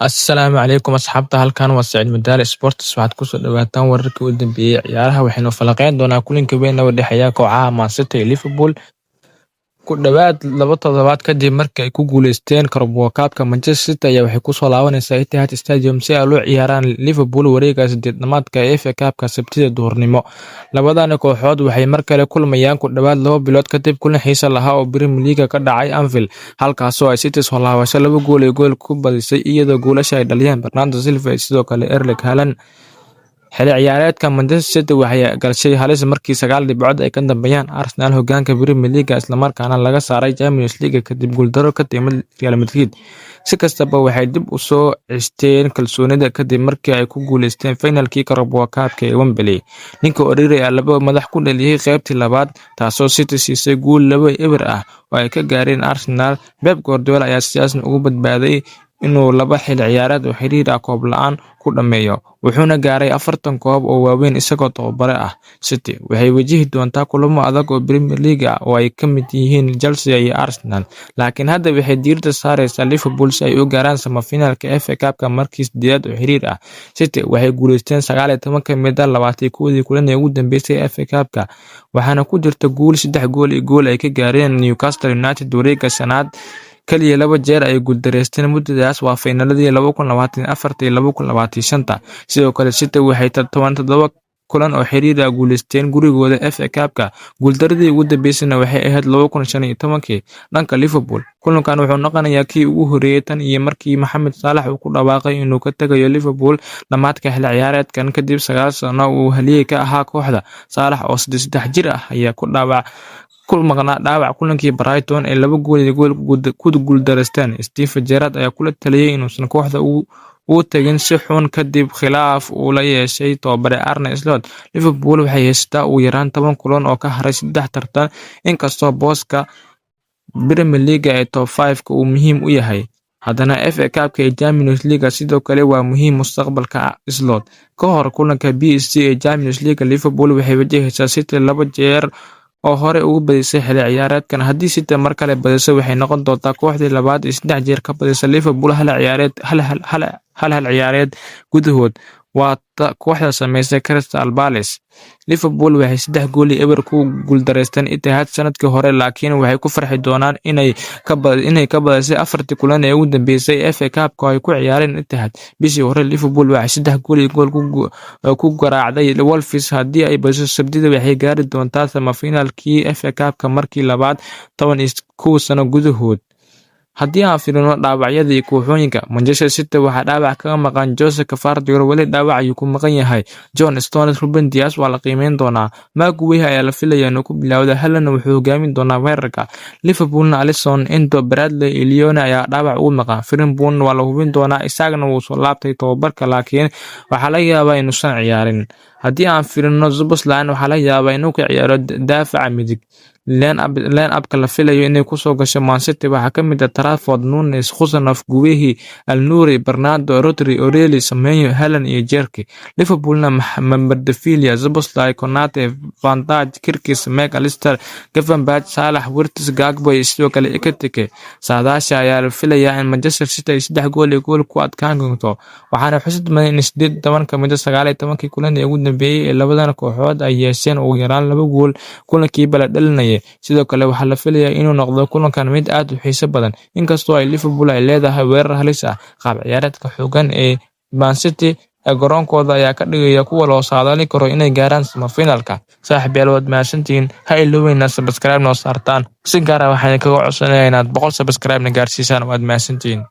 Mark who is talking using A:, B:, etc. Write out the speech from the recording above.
A: Assalaamu calaykum asxaabta halkan waa Saciid Madaali Sports waxaad ku soo dhawaataan wararkii ugu dambeeyay ciyaaraha waxaynu falanqeyn doonaa kulanka weyn ee u dhexeeya kooxaha Man City iyo Liverpool ku dhawaad 2 toddobaad kadib markii ay ku guuleysteen Carabao Cup-ka Manchester City ayaa waxay ku soo laabanaysaa Etihad Stadium si ay u ciyaaraan Liverpool wareegga sideedamaadka ee FA Cup-ka Sabtida duhurnimo. Labadan kooxood waxay mar kale kulmayaan ku dhawaad 2 bilood kadib kulan xiiso lahaa oo Premier League ka dhacay Anfield halkaasoo ay City soo laabasho 2 gool iyo gool ku badisay iyadoo goolasha ay dhaliyeen Bernardo Silva iyo sidoo kale Erling Haaland. xilli ciyaareedka Manchester City waxay gashay halis markii 9 dhibcood ay ka dambeeyaan Arsenal hoggaanka Premier League isla markaana laga saaray Champions League kadib guuldaro ka timid Real Madrid. Si kastaba waxay dib u soo ceshteen kalsoonida kadib markii ay ku guuleysteen finalkii Carabao Cup-ka ee Wembley. Ninka Origi ayaa laba madax ku dhaliyay qaybtii labaad taasoo City siisay guul 2-0 ah oo ay ka gaareen Arsenal. Pep Guardiola ayaa sidaasna uga badbaaday inuu 2 xilli ciyaareed oo xiriir ah koob la'aan ku dhameeyo wuxuuna gaaray 40 koob oo waaweyn isagoo tababare ah. City waxay wajihi doontaa kulamo adag oo Premier League ah oo ay ka mid yihiin Chelsea iyo Arsenal, laakiin hadda waxay diiradda saaraysaa Liverpool si ay u gaaraan semifinalka FA Cup-ka markii 8 oo xiriir ah. City waxay guuleysteen 19 ka mid ah 21 kulan ee ugu dambeysay FA Cup-ka waxaana ku jirta guul 3 gool iyo gool ay ka gaareen Newcastle United wareegga shanaad. kaliya 2 jeer ay guuldareysteen muddadaas waa finaaladii 2024 iyo 2025. Sidoo kale City waxay 17 kulan oo xiriir ah guuleysteen gurigooda FA Cup-ka. Guuldaradii ugu dambeysayna waxay ahayd 2015. Dhanka Liverpool, kulankan wuxuu noqonayaa kii ugu horeeyay tan iyo markii Mohamed Salah uu ku dhawaaqay inuu ka tagayo Liverpool dhamaadka xilli ciyaareedkan kadib 9 sano uu haliyey ka ahaa kooxda. Salah oo 33 jir ah ayaa ku maqnaa dhaawac kulankii Brighton ee 2 gool iyo gool ku guuldareysteen. Steven Gerrard ayaa kula taliyay inuusan kooxda u tagin si xun kadib khilaaf uu la yeeshay tababare Arne Slot. Liverpool waxay haysataa ugu yaraan 10 kulan oo ka haray 3 tartan inkastoo booska Premier League ee top 5 uu muhiim u yahay. haddana FA Cup-ka ee Champions League sidoo kale waa muhiim mustaqbalka Slot. Ka hor kulanka PSG ee Champions League, Liverpool waxay wajahaysaa City 2 jeer oo hore ugu badisay xilli ciyaareedkan. Haddii City mar kale badiso waxay noqon doontaa kooxdii labaad ee 3 jeer ka badisa Liverpool hal ciyaareed gudahood. waa kooxda sameysay Crystal Palace. Liverpool waxay 3 gool iyo eber ku guuldareysteen Etihad sanadkii hore, laakiin waxay ku farxi doonaan inay ka badisay 4 kulan ee ugu dambeysay FA Cup-ka oo ay ku ciyaareen Etihad. Bishii hore Liverpool waxay 3 gool iyo gool ku garaacday Wolves. Haddii ay badiso Sabtida waxay gaari doontaa semifinalkii FA Cup-ka markii labaad 11 sano gudahood. Haddii aan fiirino dhaawacyada iyo kooxooyinka, Manchester City waxaa dhaawac kaga maqan Jose Gvardiol, weli dhaawac ayuu ku maqan yahay. John Stones, Ruben Dias waa la qiimeyn doonaa. Maguire ayaa la filayaa inuu ku bilowdo, Haaland wuxuu hogaamin doonaa weerarka. Liverpoolna Alisson, Endo, Bradley iyo Lyon ayaa dhaawac uga maqan. Frimpong waa la hubin doonaa, isagana wuu soo laabtay tababarka laakiin waxaa laga yaabaa inuusan ciyaarin. Haddii aan fiirino Szoboszlai waxaa laga yaabaa inuu ka ciyaaro daafaca midig. line-up-ka la filayo inay ku soo gasho Man City waxaa ka mid ah Trafford, Nunes, Khusanov, Guehi, Al-Nouri, Bernardo, Rodri, Aurelio, Semenyo, Haaland iyo Jerky. Liverpoolna Maverdavia, Szoboszlai, Konate, Van Dijk, Kirkis, McAllister, Gravenberch, Salah, Wirtz, Gakpo iyo sidoo kale Ekitike. Saadaasha ayaa la filayaa in Manchester City ay 3 gool iyo gool ku adkaan doonto, waxaana xusid mudan in 18 ka mid ah 19 kulan ee ugu dambeeyay ee labadan kooxood ay yeesheen ugu yaraan 2 gool kulankiiba la dhalinayay. Sidoo kale waxaa la filayaa inuu noqdo kulankan mid aad u xiiso badan, inkastoo ay Liverpool ay leedahay weerar halis ah. Qaab ciyaareedka xooggan ee Man City ee garoonkooda ayaa ka dhigaya kuwa loo saadaalin karo inay gaaraan semifinalka. Saaxiibayaal waad mahadsantihiin, ha iloobina subscribe noo saartaan. Si gaar ah waxaan kaga codsanayaa inaad 100 subscribe na gaarsiisaan. waad mahadsantihiin.